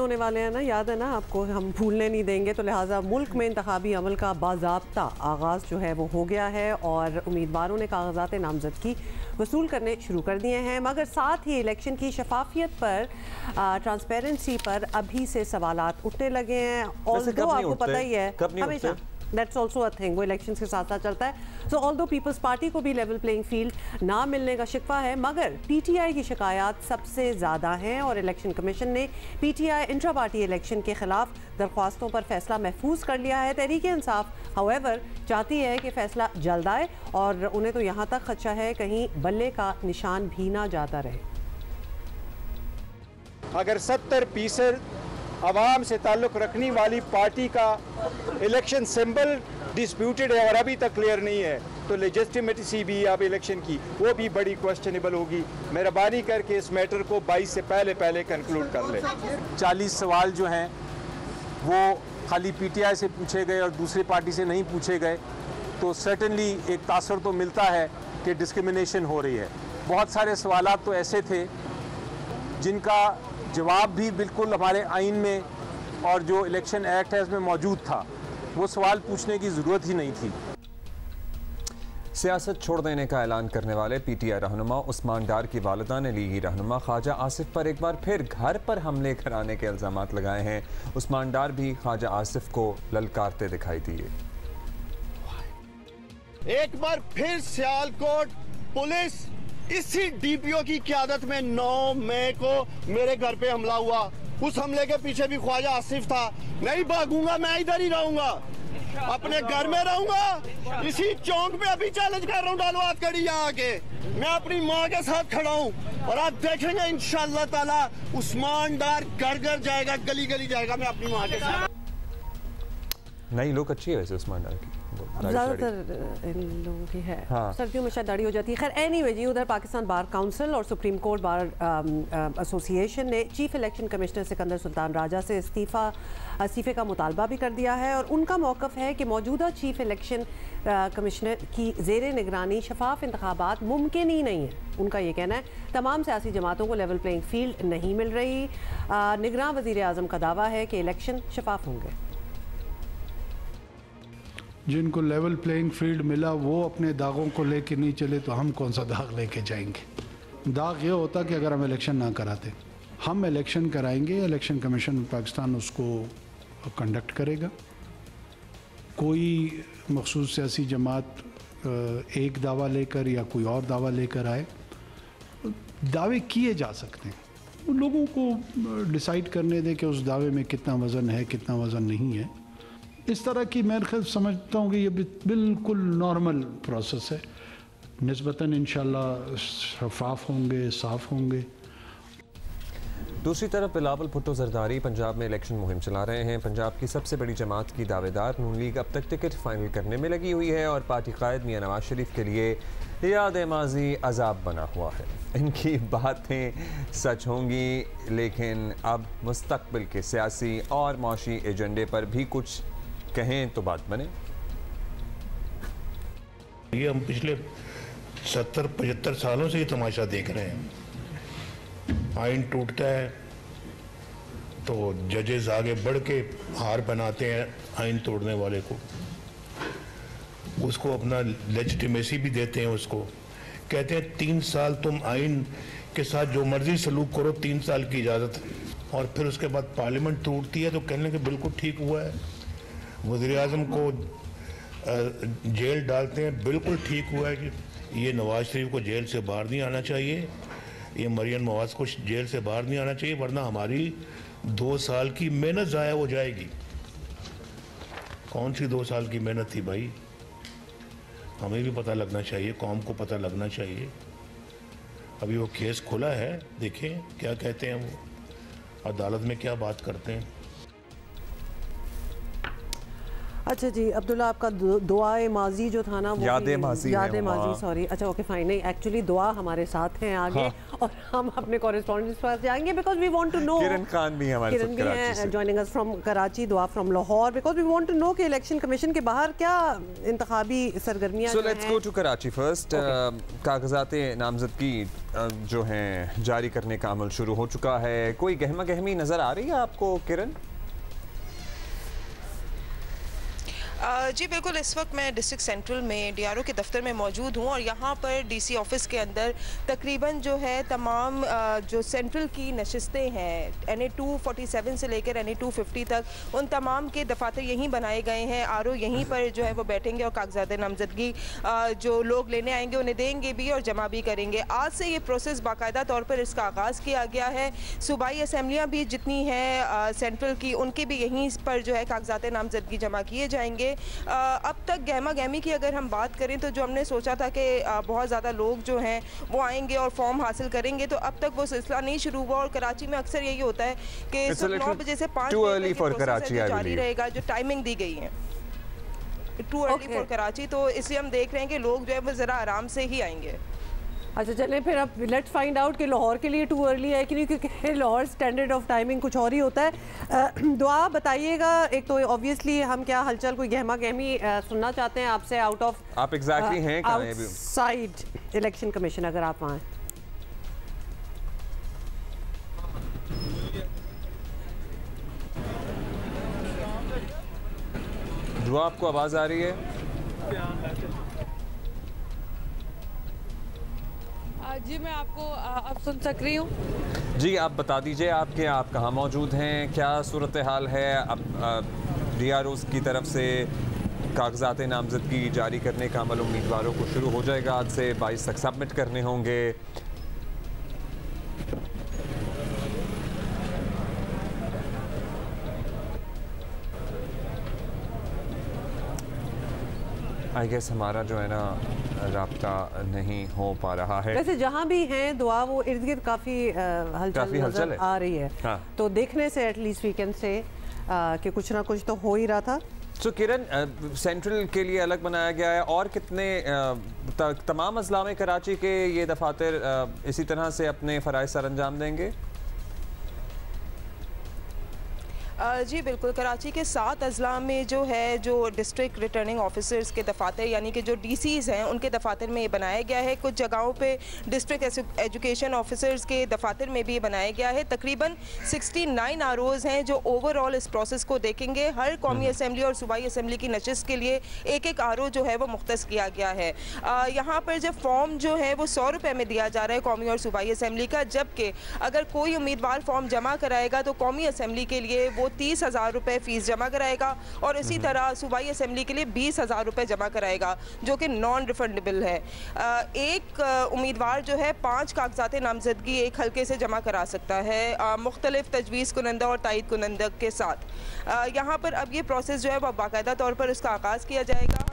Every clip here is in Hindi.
होने वाले हैं ना, याद है ना आपको, हम भूलने नहीं देंगे। तो लिहाजा मुल्क में इंतखाबी अमल का बाज़ाब्ता आगाज़ जो है वो हो गया है और उम्मीदवारों ने कागजात नामजदगी वसूल करने शुरू कर दिए हैं। मगर साथ ही इलेक्शन की शफाफियत पर, ट्रांसपेरेंसी पर अभी से सवालात उठने लगे हैं। ऑल्दो आपको पता ही है हमेशा दैट्स ऑल्सो अ थिंग, वो इलेक्शन के साथ साथ चलता है। सो ऑल्दो पीपल्स पार्टी को भी लेवल प्लेइंग फील्ड ना मिलने का शिकवा है, मगर पीटीआई की शिकायत सबसे ज़्यादा हैं और इलेक्शन कमीशन ने पीटीआई इंट्रा पार्टी इलेक्शन के खिलाफ दरख्वास्तों पर फैसला महफूज कर लिया है। तहरीक इंसाफ हाउएवर चाहती है कि फैसला जल्द आए और उन्हें तो यहाँ तक खदशा है कहीं बल्ले का निशान भी ना जाता रहे। अगर 70% आवाम से ताल्लुक़ रखने वाली पार्टी का इलेक्शन सिंबल डिस्प्यूटेड है और अभी तक क्लियर नहीं है, तो लेजिटिमेसी भी अब इलेक्शन की वो भी बड़ी क्वेश्चनेबल होगी। मेहरबानी करके इस मैटर को 22 से पहले कंक्लूड कर लें। 40 सवाल जो हैं वो खाली पीटीआई से पूछे गए और दूसरी पार्टी से नहीं पूछे गए, तो सर्टेनली एक तासर तो मिलता है कि डिस्क्रिमिनेशन हो रही है। बहुत सारे सवालात तो ऐसे थे जिनका जवाब भी बिल्कुल हमारे आइन में और जो इलेक्शन एक्ट है उसमें मौजूद था, वो सवाल पूछने की ज़रूरत ही नहीं थी। सियासत छोड़ देने का ऐलान करने वाले पीटीआई रहनुमा उस्मान डार की वालिदा ने लीगी रहनुमा ख्वाजा आसिफ पर एक बार फिर घर पर हमले कराने के इल्ज़ामात लगाए हैं। उस्मान डार भी ख्वाजा आसिफ को ललकारते दिखाई दिए। एक बार फिर सियालकोट पुलिस इसी डीपीओ की क़यादत में 9 मई को मेरे घर पे हमला हुआ। उस हमले के पीछे भी ख्वाजा आसिफ था। नहीं भागूंगा, मैं इधर ही रहूंगा, अपने घर में रहूंगा। इसी चौक पे अभी चैलेंज कर रहा हूँ, डालो हाथ कड़ी यहाँ आके। मैं अपनी माँ के साथ खड़ा हूँ और आप देखेंगे इंशाअल्लाह ताला उस्मान डार घर घर जाएगा, गली गली जाएगा। मैं अपनी माँ के साथ। नई लुक अच्छी है वैसे उस्मान डार की, ज़्यादातर इन लोगों की है। हाँ। सर्दियों में शायद दाढ़ी हो जाती है। खैर एनीवे जी, उधर पाकिस्तान बार काउंसिल और सुप्रीम कोर्ट बार एसोसिएशन ने chief election commissioner Sikandar Sultan Raja से इस्तीफ़े का मुतालबा भी कर दिया है और उनका मौक़िफ़ है कि मौजूदा चीफ इलेक्शन कमिश्नर की ज़ेरे निगरानी शफाफ इंतखाबात मुमकिन ही नहीं है। उनका ये कहना है तमाम सियासी जमातों को लेवल प्लेइंग फील्ड नहीं मिल रही। निगरान वज़ीर आज़म का दावा है कि इलेक्शन शफाफ होंगे। जिनको लेवल प्लेइंग फील्ड मिला वो अपने दागों को लेके नहीं चले तो हम कौन सा दाग लेके जाएंगे। दाग ये होता कि अगर हम इलेक्शन ना कराते। हम इलेक्शन कराएंगे, इलेक्शन कमीशन पाकिस्तान उसको कंडक्ट करेगा। कोई मखसूस सियासी जमात एक दावा लेकर या कोई और दावा लेकर आए, दावे किए जा सकते हैं। उन लोगों को डिसाइड करने दें कि उस दावे में कितना वज़न है, कितना वज़न नहीं है। इस तरह की मैं समझता हूँ कि ये बिल्कुल नॉर्मल प्रोसेस है। निस्बतन इंशाल्लाह शफाफ होंगे, साफ़ होंगे। दूसरी तरफ बिलावल भुट्टो जरदारी पंजाब में इलेक्शन मुहिम चला रहे हैं। पंजाब की सबसे बड़ी जमात की दावेदार नून लीग अब तक टिकट फाइनल करने में लगी हुई है और पार्टी कायद मियां नवाज शरीफ के लिए याद माजी अजाब बना हुआ है। इनकी बातें सच होंगी, लेकिन अब मुस्तकबिल के सियासी और माशी एजेंडे पर भी कुछ कहें तो बात बने। ये हम पिछले 70-75 सालों से ये तमाशा देख रहे हैं। आइन टूटता है तो जजेस आगे बढ़ के हार बनाते हैं आइन तोड़ने वाले को, उसको अपना लेजिटिमेसी भी देते हैं। उसको कहते हैं 3 साल तुम आइन के साथ जो मर्जी सलूक करो, 3 साल की इजाज़त। और फिर उसके बाद पार्लियामेंट टूटती है तो कहने के बिल्कुल ठीक हुआ है। वज़ीर आज़म को जेल डालते हैं, बिल्कुल ठीक हुआ है कि ये नवाज शरीफ को जेल से बाहर नहीं आना चाहिए, ये मरियम नवाज को जेल से बाहर नहीं आना चाहिए, वरना हमारी 2 साल की मेहनत ज़ाया हो जाएगी। कौन सी 2 साल की मेहनत थी भाई? हमें भी पता लगना चाहिए, कौम को पता लगना चाहिए। अभी वो केस खुला है, देखें क्या कहते हैं वो, अदालत में क्या बात करते हैं। अच्छा जी अब्दुल्ला, आपका दुआए माजी जो था ना, वो यादें माजी सॉरी, अच्छा ओके फाइन, नहीं एक्चुअली दुआ हमारे साथ हैं आगे। हाँ। और हम अपने कॉरेस्पॉन्डेंट्स के पास जाएंगे because we want to know. Kiran Khan भी हमारे साथ कराची से joining us from Karachi, Dua from Lahore, because we want to know कि इलेक्शन कमीशन के बाहर क्या इंतखाबी सरगर्मियां। So let's go to Karachi first. कागजात नामजदगी जो हैं जारी करने का अमल शुरू हो चुका है। कोई गहमा गहमी नजर आ रही है आपको किरण? जी बिल्कुल, इस वक्त मैं डिस्ट्रिक्ट सेंट्रल में डीआरओ के दफ्तर में मौजूद हूँ और यहाँ पर डीसी ऑफिस के अंदर तकरीबन जो है तमाम जो सेंट्रल की नशिस्तें हैं NA 247 से लेकर NA 250 तक, उन तमाम के दफातर यहीं बनाए गए हैं। आरओ यहीं पर जो है वो बैठेंगे और कागजात नामजदगी जो लोग लेने आएंगे उन्हें देंगे भी और जमा भी करेंगे। आज से ये प्रोसेस बाकायदा तौर पर इसका आगाज़ किया गया है। सूबाई असम्बलियाँ भी जितनी हैं सेंट्रल की, उनके भी यहीं पर जो है कागजात नामजदगी जमा किए जाएंगे। अब तक गहमा गहमी की अगर हम बात करें तो जो हमने सोचा था कि बहुत ज़्यादा लोग जो हैं वो आएंगे और फॉर्म हासिल करेंगे, तो अब तक वो सिलसिला नहीं शुरू हुआ। और कराची में अक्सर यही होता है कि 9 बजे से 5 बजे जारी रहेगा, जो टाइमिंग दी गई है टू अर्ली फॉर कराची। तो इसलिए हम देख रहे हैं कि लोग जो है वो ज़रा आराम से ही आएंगे। अच्छा चलें फिर अब लेट्स फाइंड आउट कि लाहौर के लिए टू अर्ली है कि नहीं, क्योंकि लाहौर स्टैंडर्ड ऑफ टाइमिंग कुछ और ही होता है। दुआ बताइएगा, एक तो ऑब्वियसली हम क्या हलचल कोई गहमा गहमी सुनना चाहते हैं आपसे आउट ऑफ आप एग्जैक्टली हैं आउटसाइड इलेक्शन कमीशन, अगर आप वहाँ हैं। दुआ आपको आवाज़ आ रही है? जी मैं आपको अब सुन सक रही हूँ। जी आप बता दीजिए आप कहाँ मौजूद हैं, क्या सूरत हाल है? अब DRO की तरफ से कागजात नामजदगी जारी करने का अमल उम्मीदवारों को शुरू हो जाएगा। आज से 22 तक सबमिट करने होंगे। आई गेस हमारा जो है ना राब्ता नहीं हो पा रहा है। वैसे जहाँ भी हैं दुआ वो इर्द गिर्द काफ़ी हलचल आ रही है। हाँ। तो देखने से एटलीस्ट वीकेंड से कि कुछ ना कुछ तो हो ही रहा था। तो किरण, सेंट्रल के लिए अलग बनाया गया है और कितने तमाम अजला में कराची के ये दफातर इसी तरह से अपने फ़राइज़ सर अंजाम देंगे? जी बिल्कुल, कराची के 7 अजला में जो है जो डिस्ट्रिक्ट रिटर्निंग ऑफिसर्स के दफातर यानी कि जो DCs हैं उनके दफातर में ये बनाया गया है। कुछ जगहों पे डिस्ट्रिक्ट एजुकेशन ऑफिसर्स के दफातर में भी ये बनाया गया है। तकरीबन 69 ROs हैं जो ओवरऑल इस प्रोसेस को देखेंगे। हर कौमी असम्बली और सूबाई असम्बली की नशिस्त के लिए एक एक RO जो है वो मुख्तस किया गया है। यहाँ पर जब फॉर्म जो है वो 100 रुपये में दिया जा रहा है कौमी और सूबाई असम्बली का, जबकि अगर कोई उम्मीदवार फॉर्म जमा कराएगा तो कौमी असम्बली के लिए वो 30,000 रुपये फ़ीस जमा कराएगा और इसी तरह सूबाई असम्बली के लिए 20,000 रुपये जमा कराएगा, जो कि नॉन रिफंडेबल है। एक उम्मीदवार जो है 5 कागजात नामजदगी एक हल्के से जमा करा सकता है मुख्तलिफ तजवीज़ कुनंदा और तायद कुनंदा के साथ। यहाँ पर अब ये प्रोसेस जो है वह बाकायदा तौर पर उसका आगाज़ किया जाएगा।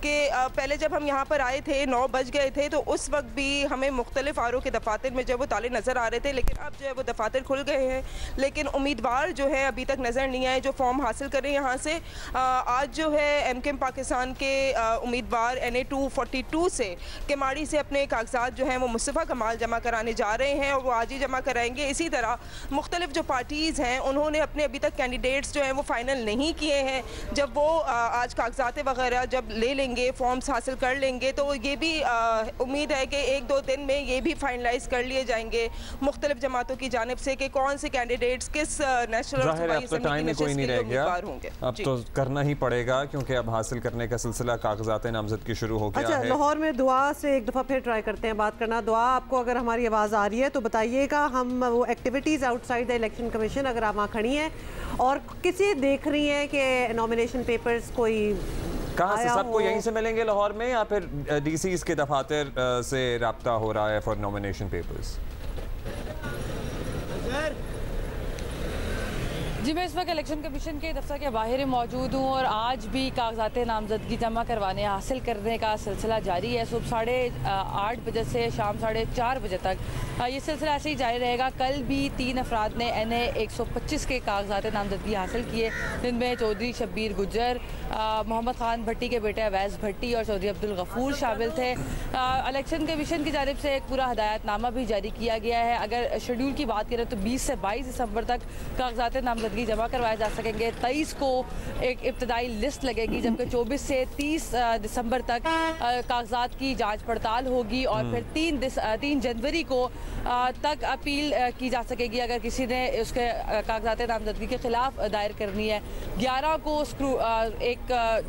कि पहले जब हम यहाँ पर आए थे 9 बज गए थे तो उस वक्त भी हमें मुख्तलिफ RO के दफातर में जो वो ताले नज़र आ रहे थे, लेकिन अब जो है वो दफातर खुल गए हैं, लेकिन उम्मीदवार जो है अभी तक नज़र नहीं आए जो फॉर्म हासिल करें यहाँ से। आज जो है MKM पाकिस्तान के उम्मीदवार NA 242 से केमाड़ी से अपने कागजात जो हैं वो मुस्तफ़ा कमाल जमा कराने जा रहे हैं और वो आज ही जमा कराएंगे। इसी तरह मुख्तलिफ जो पार्टीज़ हैं उन्होंने अपने अभी तक कैंडिडेट्स जो हैं वो फ़ाइनल नहीं किए हैं। जब वो आज कागजात वगैरह जब ले लेंगे, फॉर्म्स हासिल कर लेंगे, तो ये भी उम्मीद है कि 1-2 दिन में ये भी फाइनलाइज कर लिए जाएंगे मुख्तलिफ जमातों की जानिब से कि कौन से कैंडिडेट्स किस नेशनल होंगे। अब तो करना ही पड़ेगा क्योंकि अब हासिल करने का सिलसिला कागजात नामजदगी शुरू हो गया है। लाहौर में दुआ से एक दफ़ा फिर ट्राई करते हैं बात करना। दुआ, आपको अगर हमारी आवाज़ आ रही है तो बताइएगा, हम वो activities outside the election commission, अगर आप वहाँ खड़ी हैं और किसी देख रही हैं कि नॉमिनेशन पेपर्स कोई कहाँ से, सबको यहीं से मिलेंगे लाहौर में या फिर DCs के दफातर से राब्ता हो रहा है फॉर नॉमिनेशन पेपर्स? जी, मैं इस वक्त इलेक्शन कमीशन के दफ्तर के बाहर मौजूद हूँ और आज भी कागजात नामजदगी जमा करवाने हासिल करने का सिलसिला जारी है। सुबह 8:30 बजे से शाम 4:30 बजे तक ये सिलसिला ऐसे ही जारी रहेगा। कल भी 3 अफराद ने NA 125 के कागजात नामजदगी हासिल किए, जिनमें चौधरी शब्बीर गुज्जर, मोहम्मद खान भट्टी के बेटे अवैस भट्टी और चौधरी अब्दुल गफूर शामिल थे। इलेक्शन कमीशन की जानिब से एक पूरा हदायतनामा भी जारी किया गया है। अगर शेड्यूल की बात करें तो 20 से 22 दिसंबर तक कागजात नामजदगी जमा करवाए जा सकेंगे। 23 को एक इब्तदाई लिस्ट लगेगी, जबकि 24 से 30 दिसंबर तक कागजात की जांच पड़ताल होगी और फिर 3 जनवरी को तक अपील की जा सकेगी अगर किसी ने उसके कागजात नामजदगी के खिलाफ दायर करनी है। 11 को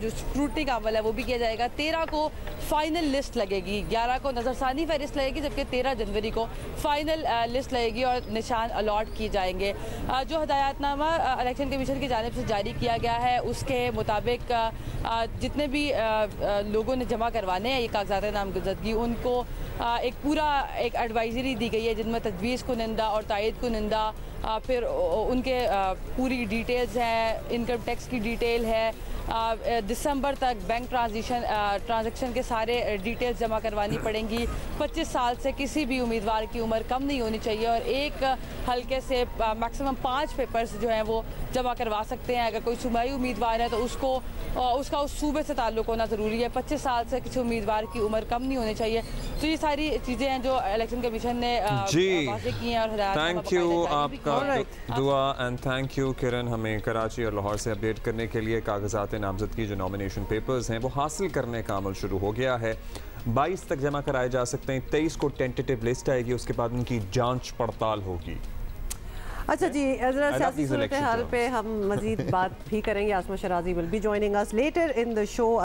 जो स्क्रूटनी का अमल है वो भी किया जाएगा। 13 को फाइनल लिस्ट लगेगी, 11 को नज़रसानी फहरिस्त लगेगी, जबकि 13 जनवरी को फाइनल लिस्ट लगेगी और निशान अलॉट किए जाएंगे। जो हदायतनामा इलेक्शन कमीशन की जानिब से जारी किया गया है उसके मुताबिक जितने भी लोगों ने जमा करवाने हैं ये कागजात नामजदगी, उनको एक एडवाइजरी दी गई है जिनमें तजवीज़ कुनिंदा और तायद कुनिंदा, फिर उनके पूरी डिटेल्स हैं, इनकम टैक्स की डिटेल है, दिसंबर तक बैंक ट्रांजैक्शन के सारे डिटेल्स जमा करवानी पड़ेंगी। 25 साल से किसी भी उम्मीदवार की उम्र कम नहीं होनी चाहिए और एक हल्के से मैक्सिमम 5 पेपर्स जो हैं वो जमा करवा सकते हैं। अगर कोई सूबाई उम्मीदवार है तो उसका उस सूबे से ताल्लुक़ होना ज़रूरी है। 25 साल से किसी उम्मीदवार की उम्र कम नहीं होनी चाहिए। तो ये सारी चीज़ें हैं जो इलेक्शन कमीशन ने वाज़ेह की हैं। और थैंक यू आपका दुआ एंड थैंक यू किरण, हमें कराची और लाहौर से अपडेट करने के लिए। कागजात नामजदगी जो नॉमिनेशन पेपर्स हैं वो हासिल करने का अमल शुरू हो गया है। 22 तक जमा कराए जा सकते हैं। 23 को टेंटेटिव लिस्ट आएगी, उसके बाद उनकी जांच पड़ताल होगी। अच्छा जी, सियासी सूरत हाल पे हम मजीद बात भी करेंगे। Asma Shirazi will be joining us later in the show.